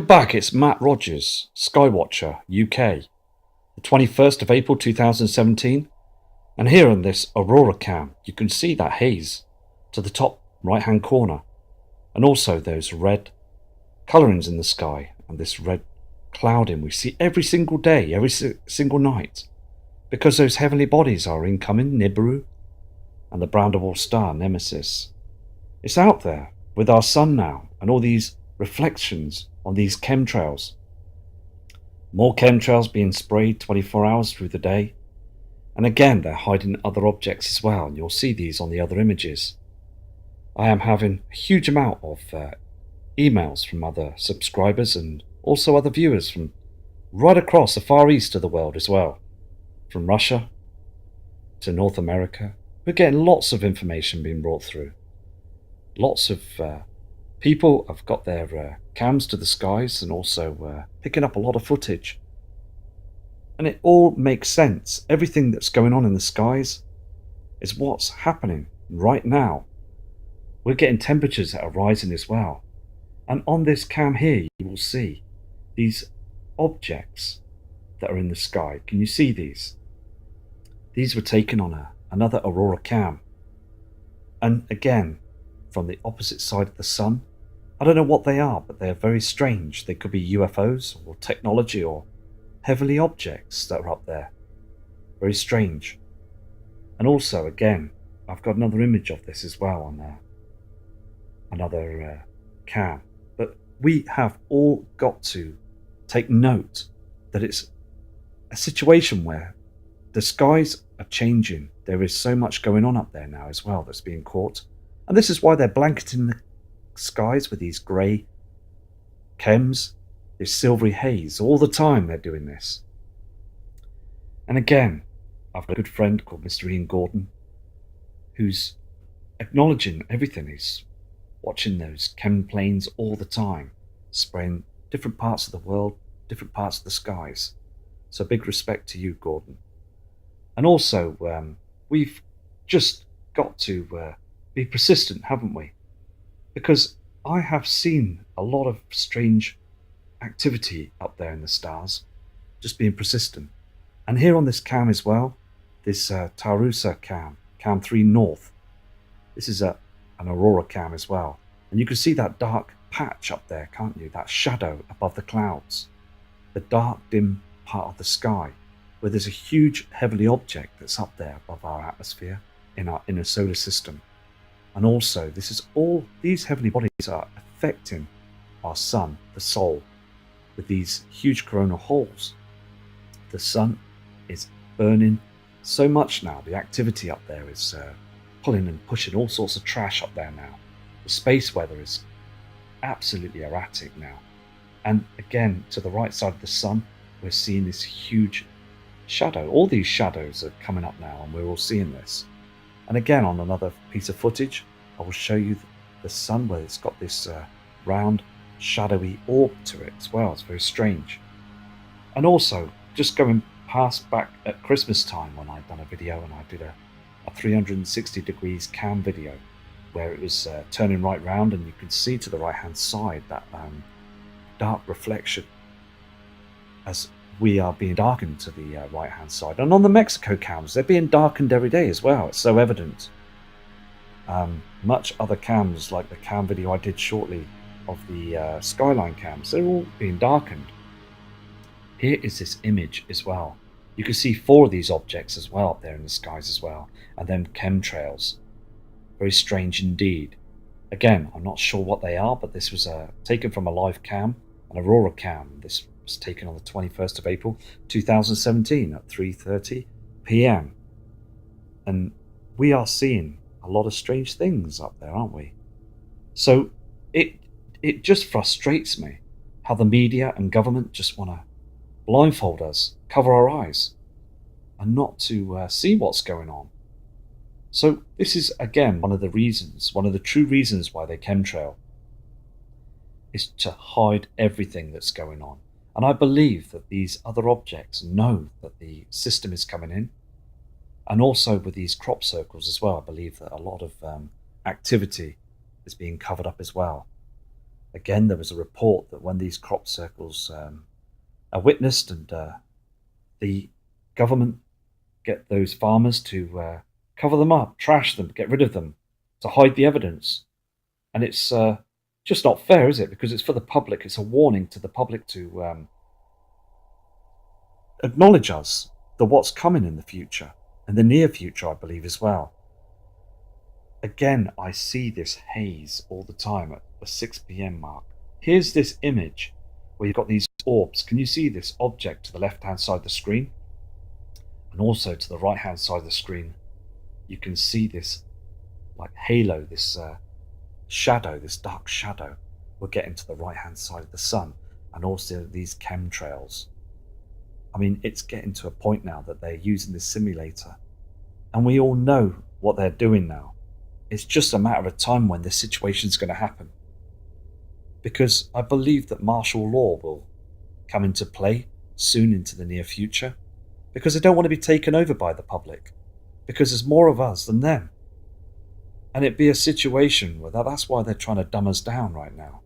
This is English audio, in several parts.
back, it's Matt Rogers, Skywatcher, UK, the 21st of April 2017, and here on this Aurora cam you can see that haze to the top right hand corner, and also those red colourings in the sky and this red clouding we see every single day, every single night, because those heavenly bodies are incoming, Nibiru, and the brown dwarf star, Nemesis. It's out there with our sun now, and all these reflections on these chemtrails. More chemtrails being sprayed 24 hours through the day. And again, they're hiding other objects as well, and you'll see these on the other images. I am having a huge amount of emails from other subscribers and also other viewers from right across the far east of the world as well. From Russia to North America. We're getting lots of information being brought through. Lots of people have got their cams to the skies and also picking up a lot of footage. And it all makes sense. Everything that's going on in the skies is what's happening right now. We're getting temperatures that are rising as well. And on this cam here, you will see these objects that are in the sky. Can you see these? These were taken on another Aurora cam. And again, from the opposite side of the sun. I don't know what they are, but they're very strange. They could be UFOs or technology or heavenly objects that are up there. Very strange. And also, again, I've got another image of this as well on there. Another cam. But we have all got to take note that it's a situation where the skies are changing. There is so much going on up there now as well that's being caught. And this is why they're blanketing the skies with these grey chems, this silvery haze. All the time they're doing this. And again, I've got a good friend called Mr. Ian Gordon who's acknowledging everything. He's watching those chem planes all the time, spraying different parts of the world, different parts of the skies. So big respect to you, Gordon. And also, we've just got to be persistent, haven't we? Because I have seen a lot of strange activity up there in the stars, just being persistent. And here on this cam as well, this Tarusa cam 3 North, this is an Aurora cam as well. And you can see that dark patch up there, can't you? That shadow above the clouds, the dark dim part of the sky, where there's a huge heavenly object that's up there above our atmosphere in our inner solar system. And also, this is all, these heavenly bodies are affecting our sun, the soul, with these huge coronal holes. The sun is burning so much now. The activity up there is pulling and pushing all sorts of trash up there now. The space weather is absolutely erratic now. And again, to the right side of the sun, we're seeing this huge shadow. All these shadows are coming up now, and we're all seeing this. And again, on another piece of footage, I will show you the sun where it's got this round, shadowy orb to it as well. It's very strange. And also, just going past back at Christmas time when I'd done a video and I did a 360 degrees cam video where it was turning right round, and you could see to the right hand side that dark reflection as we are being darkened to the right hand side. And on the Mexico cams, they're being darkened every day as well. It's so evident. Much other cams, like the cam video I did shortly of the skyline cams, they're all being darkened. Here is this image as well. You can see 4 of these objects as well up there in the skies as well, and then chemtrails. Very strange indeed. Again, I'm not sure what they are, but this was taken from a live cam, an Aurora cam. This was taken on the 21st of April 2017 at 3:30 p.m. And we are seeing a lot of strange things up there, aren't we? So it just frustrates me how the media and government just want to blindfold us, cover our eyes, and not to see what's going on. So this is again one of the reasons, one of the true reasons why they chemtrail, is to hide everything that's going on. And I believe that these other objects know that the system is coming in. And also with these crop circles as well, I believe that a lot of activity is being covered up as well. Again, there was a report that when these crop circles are witnessed and the government get those farmers to cover them up, trash them, get rid of them, to hide the evidence. And it's just not fair, is it? Because it's for the public. It's a warning to the public to acknowledge us, what's coming in the future, and the near future, I believe, as well. Again, I see this haze all the time at the 6 p.m. mark. Here's this image where you've got these orbs. Can you see this object to the left-hand side of the screen? And also to the right-hand side of the screen, you can see this like halo, this shadow, this dark shadow. We're getting to the right-hand side of the sun, and also these chemtrails. I mean, it's getting to a point now that they're using this simulator, and we all know what they're doing now. It's just a matter of time when this situation's going to happen. Because I believe that martial law will come into play soon into the near future, because they don't want to be taken over by the public, because there's more of us than them. And it'd be a situation where that's why they're trying to dumb us down right now,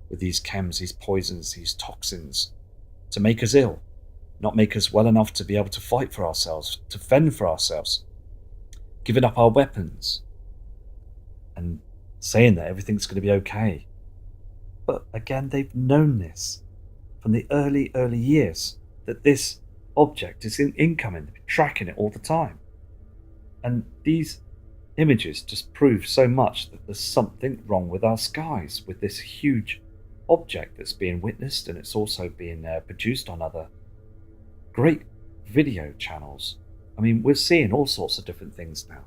with these chems, these poisons, these toxins, to make us ill, not make us well enough to be able to fight for ourselves, to fend for ourselves, giving up our weapons, and saying that everything's going to be okay. But again, they've known this from the early years, that this object is incoming, tracking it all the time. And these images just prove so much that there's something wrong with our skies, with this huge object that's being witnessed, and it's also being produced on other great video channels. I mean, we're seeing all sorts of different things now.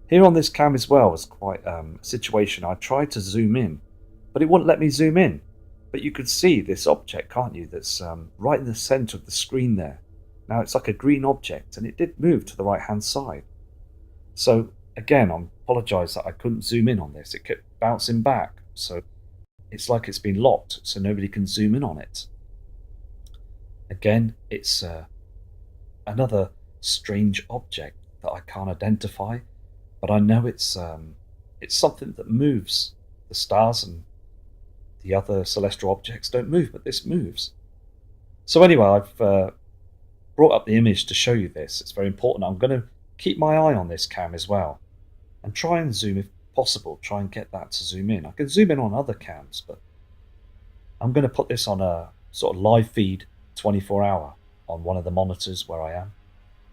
Here on this cam as well was quite a situation. I tried to zoom in, but it wouldn't let me zoom in. But you could see this object, can't you, that's right in the centre of the screen there. Now it's like a green object, and it did move to the right hand side. So again, I apologise that I couldn't zoom in on this. It kept bouncing back, so it's like it's been locked, so nobody can zoom in on it. Again, it's another strange object that I can't identify, but I know it's something that moves. The stars and the other celestial objects don't move, but this moves. So anyway, I've brought up the image to show you this. It's very important. I'm going to keep my eye on this cam as well, and try and zoom if possible. Try and get that to zoom in. I can zoom in on other cams, but I'm going to put this on a sort of live feed, 24-hour, on one of the monitors where I am,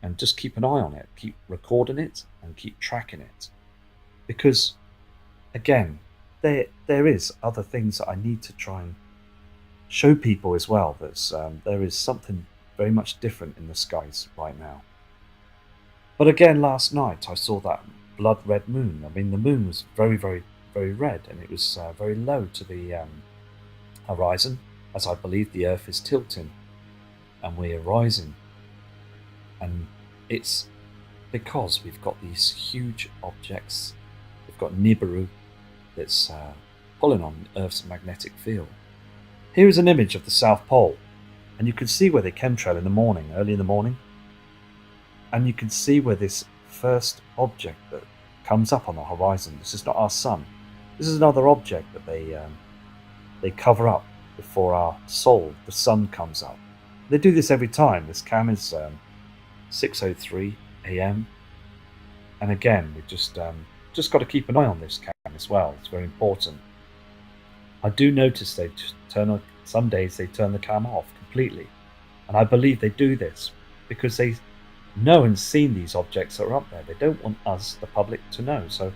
and just keep an eye on it, keep recording it, and keep tracking it. Because, again, there is other things that I need to try and show people as well. That there is something very much different in the skies right now. But again, last night I saw that blood red moon. I mean, the moon was very, very, very red, and it was very low to the horizon, as I believe the Earth is tilting and we're rising. And it's because we've got these huge objects. We've got Nibiru that's pulling on Earth's magnetic field. Here is an image of the South Pole, and you can see where they chemtrail in the morning, early in the morning. And you can see where this first object that comes up on the horizon, this is not our sun. This is another object that they cover up before our soul, the sun, comes up. They do this every time. This cam is 6:03 a.m. And again, we've just got to keep an eye on this cam as well. It's very important. I do notice they just some days they turn the cam off completely, and I believe they do this because they know and seen these objects that are up there. They don't want us, the public, to know. So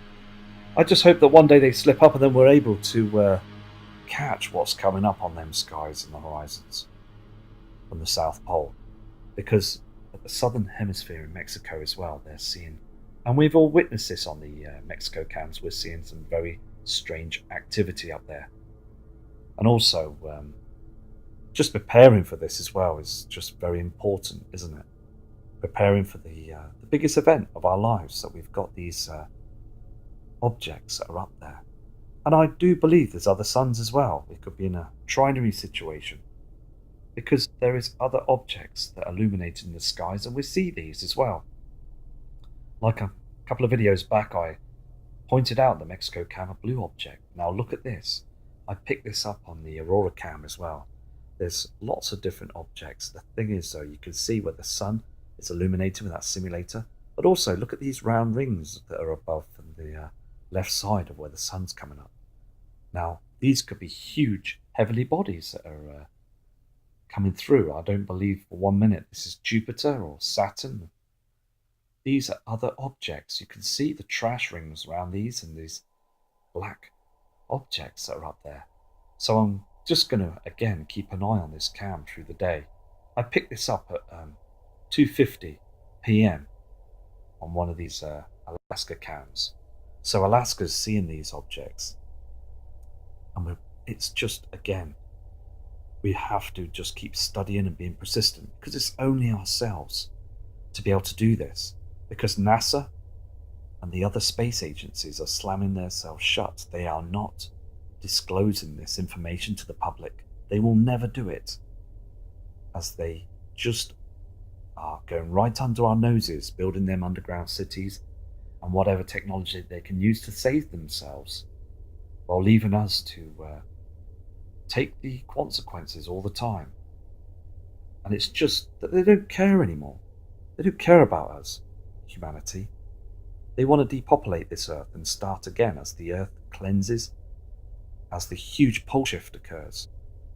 I just hope that one day they slip up and then we're able to catch what's coming up on them skies and the horizons from the South Pole, because at the southern hemisphere in Mexico as well, they're seeing, and we've all witnessed this on the Mexico cams, we're seeing some very strange activity up there. And also just preparing for this as well is just very important, isn't it? Preparing for the biggest event of our lives, that we've got these objects that are up there. And I do believe there's other suns as well. We could be in a trinary situation, because there is other objects that illuminate in the skies, and we see these as well. Like a couple of videos back, I pointed out the Mexico cam, a blue object. Now look at this. I picked this up on the Aurora cam as well. There's lots of different objects. The thing is though, you can see where the sun is illuminated with that simulator, but also look at these round rings that are above the left side of where the sun's coming up. Now, these could be huge heavenly bodies that are coming through. I don't believe for 1 minute this is Jupiter or Saturn. These are other objects. You can see the trash rings around these and these black objects that are up there. So I'm just going to, again, keep an eye on this cam through the day. I picked this up at 2:50 p.m. on one of these Alaska cams. So Alaska's seeing these objects. And it's just, again, we have to just keep studying and being persistent, because it's only ourselves to be able to do this. Because NASA and the other space agencies are slamming themselves shut. They are not disclosing this information to the public. They will never do it, as they just are going right under our noses, building them underground cities and whatever technology they can use to save themselves, while leaving us to take the consequences all the time. And it's just that they don't care anymore. They don't care about us, humanity. They want to depopulate this Earth and start again as the Earth cleanses, as the huge pole shift occurs.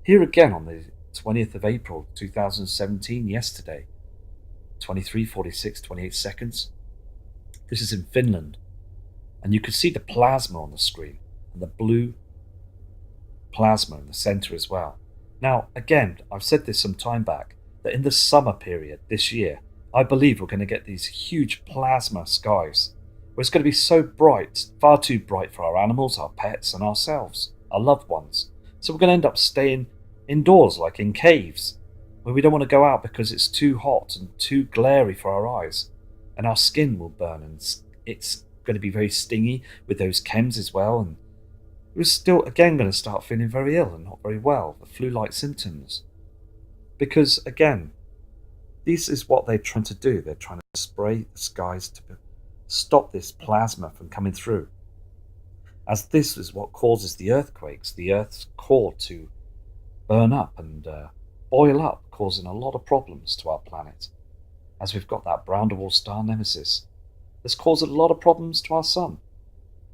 Here again on the 20th of April 2017, yesterday, 23:46:28 seconds. This is in Finland, and you can see the plasma on the screen and the blue plasma in the center as well. Now, again, I've said this some time back, that in the summer period this year, I believe we're going to get these huge plasma skies, where it's going to be so bright, far too bright for our animals, our pets, and ourselves, our loved ones. So we're going to end up staying indoors, like in caves, where we don't want to go out because it's too hot and too glary for our eyes, and our skin will burn, and it's going to be very stingy with those chems as well, and we're still again going to start feeling very ill and not very well, the flu-like symptoms. Because again, this is what they're trying to do. They're trying to spray the skies to stop this plasma from coming through, as this is what causes the earthquakes, the Earth's core to burn up and boil up, causing a lot of problems to our planet, as we've got that brown dwarf star nemesis that's caused a lot of problems to our sun.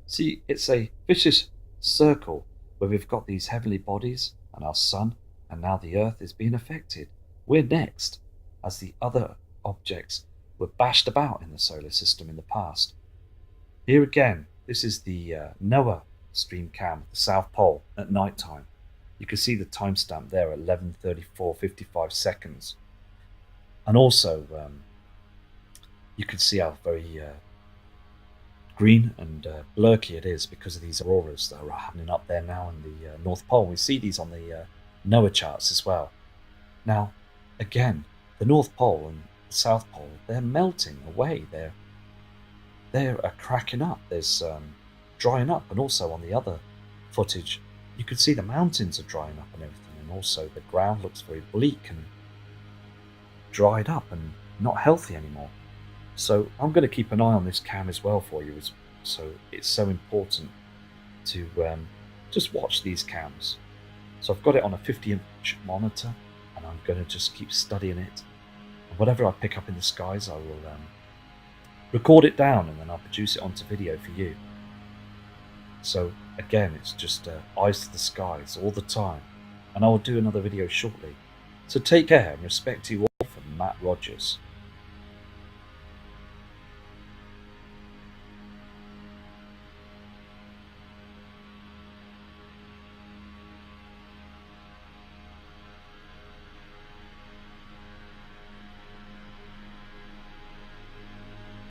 See, it's a vicious circle where we've got these heavenly bodies and our sun, and now the Earth is being affected. We're next, as the other objects were bashed about in the solar system in the past. Here again, this is the NOAA stream cam at the South Pole at night time. You can see the timestamp there at 11:34:55 seconds. And also, you can see how very green and blurky it is because of these auroras that are happening up there now in the North Pole. We see these on the NOAA charts as well. Now, again, the North Pole and the South Pole, they're melting away. They're cracking up. There's drying up, and also on the other footage, you can see the mountains are drying up and everything, and also the ground looks very bleak and dried up and not healthy anymore. So I'm going to keep an eye on this cam as well for you. So it's so important to just watch these cams. So I've got it on a 50-inch monitor, and I'm going to just keep studying it. And whatever I pick up in the skies, I will record it down, and then I'll produce it onto video for you. So again, it's just eyes to the skies all the time, and I will do another video shortly. So take care and respect to you all from Matt Rogers.